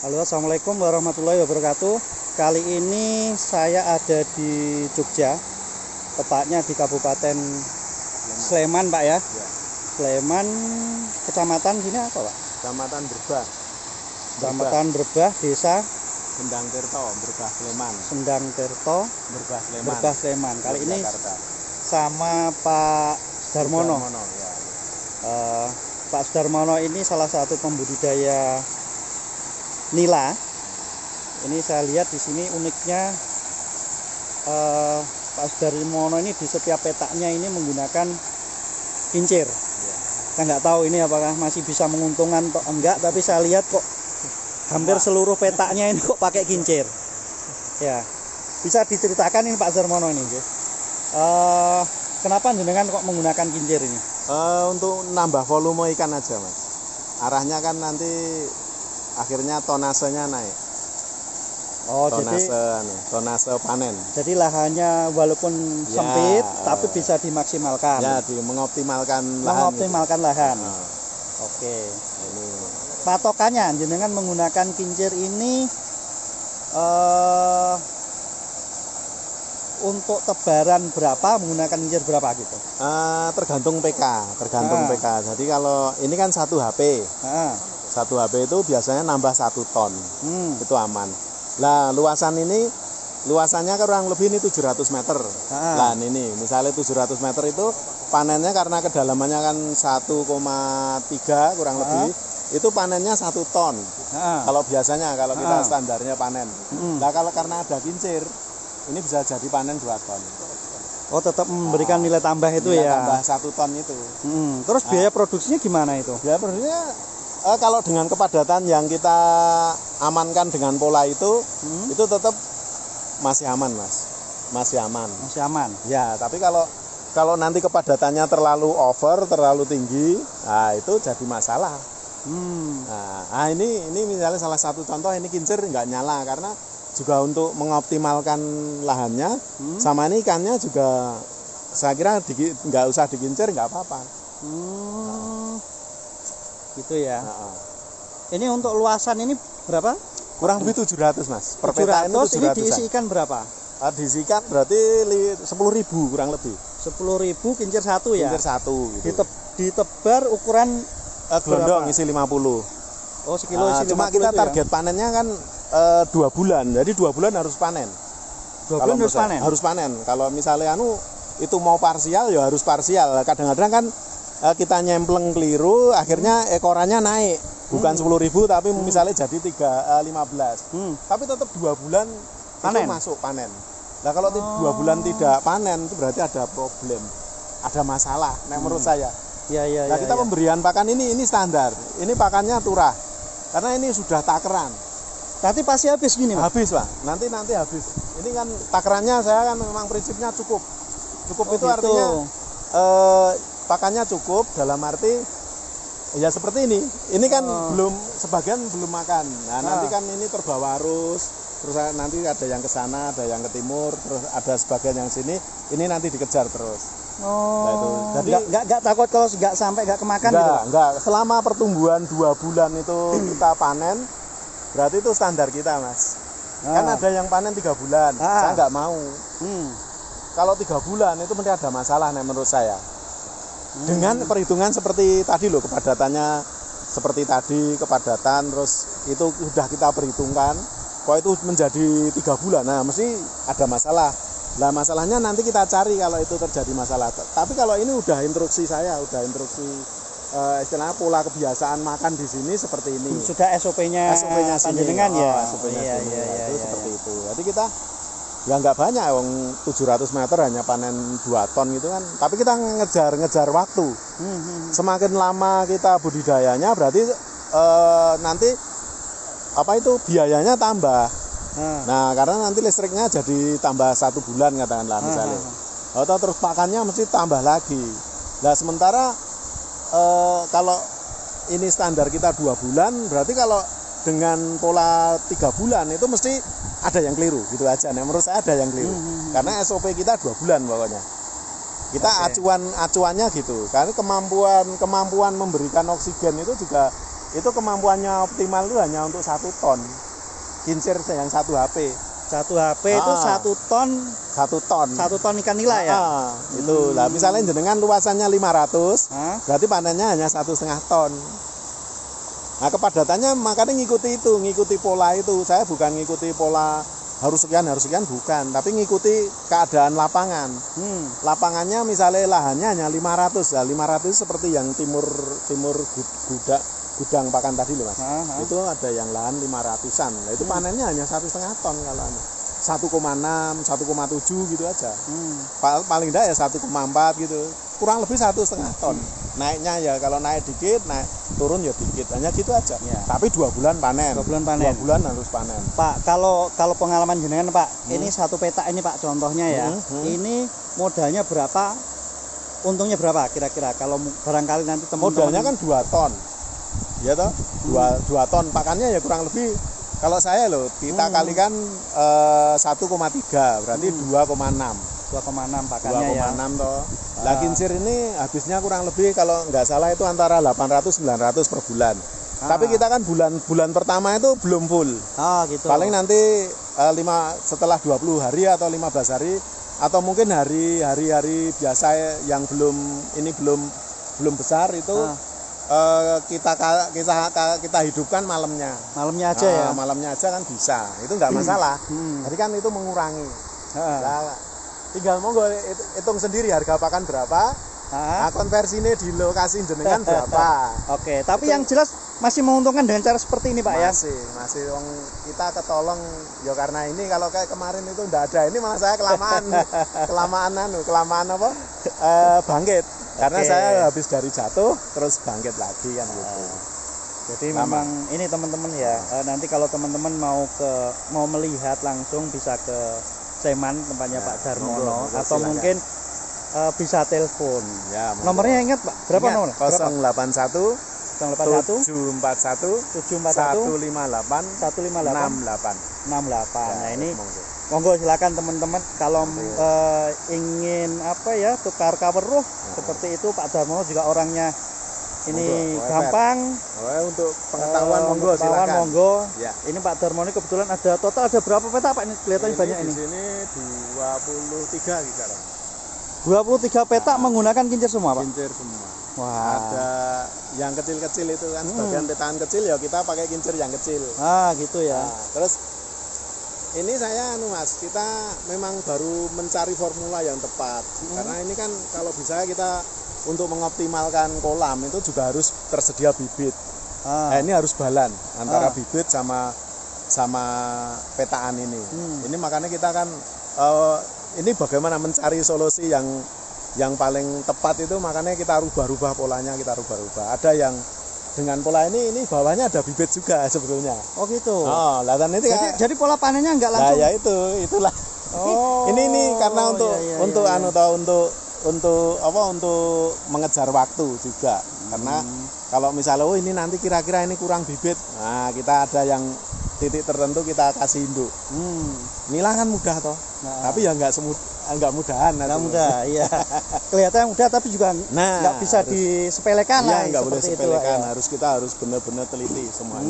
Halo, assalamualaikum warahmatullahi wabarakatuh. Kali ini saya ada di Jogja, tepatnya di Kabupaten Sleman, Pak ya. Sleman, kecamatan sini apa, Pak? Kecamatan Berbah. Kecamatan Berbah, desa Sendang Tirto, Berbah Sleman. Sendang Tirto, Berbah Sleman. Berbah Sleman. Kali ini Jakarta. sama Pak Darmono. Ya. Pak Darmono ini salah satu pembudidaya nila. Ini saya lihat di sini uniknya Pak Darmono ini di setiap petaknya ini menggunakan kincir. Saya nggak tahu ini apakah masih bisa menguntungkan atau enggak, tapi saya lihat kok hampir seluruh petaknya ini kok pakai kincir. Ya, bisa diceritakan ini Pak Darmono ini, kenapa jenengan kok menggunakan kincir ini? Untuk nambah volume ikan aja, Mas. Arahnya kan nanti akhirnya tonasenya naik. Oh, tonase panen. Jadi lahannya walaupun sempit tapi bisa dimaksimalkan. Ya, mengoptimalkan lahan. Mengoptimalkan lahan. Oke. Ini patokannya jenengan menggunakan kincir ini untuk tebaran berapa, menggunakan kincir berapa gitu? Tergantung PK, PK. Jadi kalau ini kan 1 HP. 1 HP itu biasanya nambah 1 ton. Itu aman. Lah luasannya kurang lebih ini 700 meter. Lah ini misalnya 700 meter itu panennya karena kedalamannya kan 1,3 kurang lebih. Itu panennya 1 ton. Kalau biasanya kalau kita standarnya panen. Nah kalau karena ada kincir ini bisa jadi panen 2 ton. Oh, tetap memberikan nilai tambah itu nilai ya. Tambah 1 ton itu. Terus biaya produksinya gimana itu? Biaya produksinya kalau dengan kepadatan yang kita amankan dengan pola itu tetap masih aman, Mas. Masih aman. Masih aman. Ya, tapi kalau nanti kepadatannya terlalu over, terlalu tinggi, nah itu jadi masalah. Nah, ini misalnya salah satu contoh, ini kincir nggak nyala karena juga untuk mengoptimalkan lahannya, sama ini ikannya juga saya kira nggak usah dikincir nggak apa-apa. Gitu ya. Ini untuk luasan ini berapa? Kurang lebih 700, Mas. Per 700 ini diisi ikan berapa? Diisi ikan berarti 10.000 kurang lebih. 10.000 kincir 1 ya? Kincir 1 gitu. Ditebar ukuran gelondong isi 50. Oh, sekilo isi 50. Cuma kita target ya? panennya kan 2 bulan. Jadi 2 bulan harus panen. 2 bulan harus panen? Harus panen. Kalau misalnya itu mau parsial ya harus parsial. Kadang-kadang kan kita nyempleng keliru, akhirnya ekorannya naik. Bukan 10.000 tapi misalnya jadi 15. Tapi tetap 2 bulan panen. Itu masuk panen. Nah kalau 2 bulan tidak panen itu berarti ada problem. Ada masalah menurut saya. Nah kita pemberian pakan ini standar. Ini pakannya turah. Karena ini sudah takeran. Nanti pasti habis gini, Mas? Habis, Pak. Nanti habis. Ini kan takerannya saya kan memang prinsipnya cukup. Cukup itu gitu. Artinya pakannya cukup dalam arti ya seperti ini. Ini kan sebagian belum makan. Nah, nanti kan ini terbawa arus. Terus nanti ada yang ke sana, ada yang ke timur, terus ada sebagian yang sini. Ini nanti dikejar terus. Nah, itu. Jadi nggak takut kalau nggak sampai nggak kemakan gitu? Enggak. Selama pertumbuhan 2 bulan itu kita panen, berarti itu standar kita, Mas. Kan ada yang panen 3 bulan. Saya nggak mau. Kalau 3 bulan itu mesti ada masalah menurut saya. Dengan perhitungan seperti tadi loh, kepadatannya seperti tadi, kepadatan, terus itu sudah kita perhitungkan. Kalau itu menjadi 3 bulan, nah mesti ada masalah. Nah masalahnya nanti kita cari kalau itu terjadi masalah. Tapi kalau ini udah instruksi saya, istilahnya pola kebiasaan makan di sini seperti ini. Sudah SOP-nya panjenengan ya? SOP-nya itu seperti itu. Jadi kita ya nggak banyak, 700 meter hanya panen 2 ton gitu kan. Tapi kita ngejar waktu. Semakin lama kita budidayanya berarti nanti biayanya tambah. Nah karena nanti listriknya jadi tambah 1 bulan katakanlah misalnya. Atau terus pakannya mesti tambah lagi. Nah sementara kalau ini standar kita 2 bulan, berarti kalau dengan pola 3 bulan itu mesti ada yang keliru gitu aja. Nah, menurut saya ada yang keliru. Karena SOP kita 2 bulan pokoknya. Kita acuannya gitu. Karena kemampuan memberikan oksigen itu juga itu kemampuannya optimal itu hanya untuk 1 ton. Kincir yang 1 HP. 1 HP itu 1 ton. 1 ton. 1 ton ikan nila ya. Itu. Lah misalnya jenengan luasannya 500, berarti panennya hanya 1,5 ton. Nah, kepadatannya makanya ngikuti pola itu. Saya bukan ngikuti pola harus sekian bukan, tapi ngikuti keadaan lapangan. Lapangannya misalnya lahannya hanya 500. Nah, 500 seperti yang timur gudang pakan tadi loh Mas. Itu ada yang lahan 500-an. Nah, itu panennya hanya 1,5 ton kalau 1,6, 1,7 gitu aja. Paling enggak ya 1,4 gitu. Kurang lebih 1,5 ton. Naiknya ya kalau naik dikit, turun ya dikit. Hanya gitu aja. Ya. Tapi 2 bulan panen. 2 bulan panen. 2 bulan harus panen. Pak, kalau pengalaman jenengan Pak, ini 1 petak ini Pak contohnya ya. Ini modalnya berapa? Untungnya berapa kira-kira? Kalau barangkali nanti teman-teman modalnya kan 2 ton. Ya toh? 2 ton pakannya ya kurang lebih. Kalau saya loh, kita kalikan 1,3 berarti 2,6. 2,6 pakannya 2,6 ya. 2,6 toh. Lah kincir ini habisnya kurang lebih kalau nggak salah itu antara 800-900 per bulan. Tapi kita kan bulan pertama itu belum full. Gitu. Paling nanti setelah 20 hari atau 15 hari atau mungkin hari-hari biasa yang belum besar itu kita hidupkan malamnya aja ya. Malamnya aja kan bisa, itu nggak masalah. Jadi kan itu mengurangi. Tinggal monggo hitung sendiri harga pakan berapa. Konversinya di lokasi jenengan berapa. Oke, tapi itu yang jelas masih menguntungkan dengan cara seperti ini Pak ya. Masih kita ketolong ya karena ini kalau kayak kemarin itu enggak ada. Ini malah saya kelamaan bangkit. Karena saya habis dari jatuh terus bangkit lagi kan gitu. Jadi memang ini teman-teman ya, nanti kalau teman-teman mau melihat langsung bisa ke Sleman tempatnya Pak Darmono atau silakan. Mungkin bisa telepon. Ya, nomornya ingat Pak? Berapa nomor? 081 741 158 68. Nah, ini monggo silakan teman-teman kalau ingin tukar kaweruh seperti itu Pak Darmono juga orangnya ini gampang. Untuk pengetahuan monggo silakan. Ya. Ini Pak Darmono kebetulan ada berapa petak Pak ini kelihatannya banyak ini. Di sini 23 bicara. 23 petak menggunakan kincir semua Pak. Kincir semua. Wah. Ada yang kecil-kecil itu kan sebagian petaan kecil ya kita pakai kincir yang kecil. Gitu ya. Terus ini saya Mas, kita memang baru mencari formula yang tepat. Karena ini kan kalau bisa kita untuk mengoptimalkan kolam itu juga harus tersedia bibit. Ini harus balan antara bibit sama petaan ini. Ini makanya kita kan ini bagaimana mencari solusi yang paling tepat itu, makanya kita rubah-rubah polanya, Ada yang dengan pola ini bawahnya ada bibit juga sebetulnya. Oh gitu. Jadi pola panennya enggak langsung. Ya itulah. Ini karena untuk mengejar waktu juga. Karena kalau misalnya ini nanti kira-kira ini kurang bibit, nah kita ada yang titik tertentu kita kasih induk. Inilah kan mudah toh. Tapi ya enggak mudahan. Enggak mudah, iya. Kelihatan mudah tapi juga enggak bisa disepelekan lah. Enggak boleh sepelekan. Kita harus benar-benar teliti semuanya.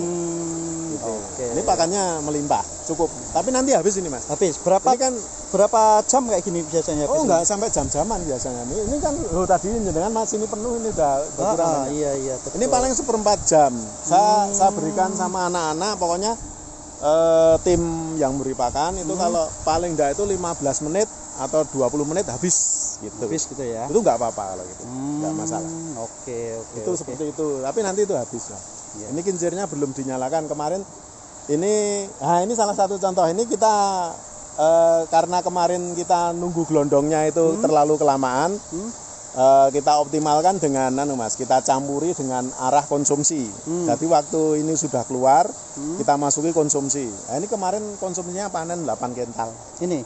Gitu. Ini pakannya melimpah, cukup. Tapi nanti habis ini Mas. Habis. Berapa jam kayak gini biasanya? Enggak sampai jam-jaman biasanya. Ini kan tadi jenengan Mas ini penuh, ini udah kurang. Iya, betul. Ini paling 1/4 jam. Saya berikan sama anak-anak, pokoknya tim yang beri pakan itu kalau paling enggak itu 15 menit atau 20 menit habis gitu. Habis gitu ya. Itu enggak apa-apa kalau gitu. Enggak masalah. Oke. Itu seperti itu. Tapi nanti itu habis lah. Ya. Ini kincirnya belum dinyalakan kemarin. Ini salah satu contoh. Ini kita karena kemarin kita nunggu gelondongnya itu terlalu kelamaan. Kita optimalkan dengan Mas, kita campuri dengan arah konsumsi. Jadi waktu ini sudah keluar, kita masuki konsumsi. Nah, ini kemarin konsumsinya panen 8 kental. Ini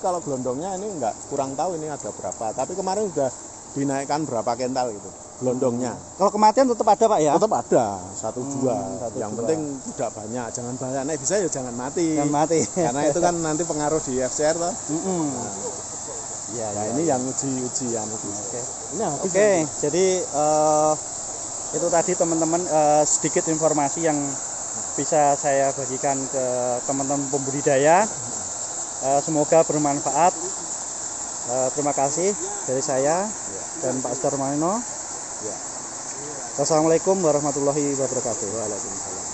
kalau gelondongnya ini enggak, kurang tahu ini ada berapa. Tapi kemarin sudah dinaikkan berapa kental gitu gelondongnya. Kalau kematian tetap ada Pak ya? Tetap ada 1-2. Yang penting tidak banyak, jangan banyak. Nah, bisa ya jangan mati. Karena itu kan nanti pengaruh di FCR toh. Ya, ini yang ujian itu. Oke. Jadi Itu tadi teman-teman sedikit informasi yang bisa saya bagikan ke teman-teman pembudidaya. Semoga bermanfaat. Terima kasih dari saya dan Pak Sudarmanino. Ya. Wassalamualaikum warahmatullahi wabarakatuh. Waalaikumsalam.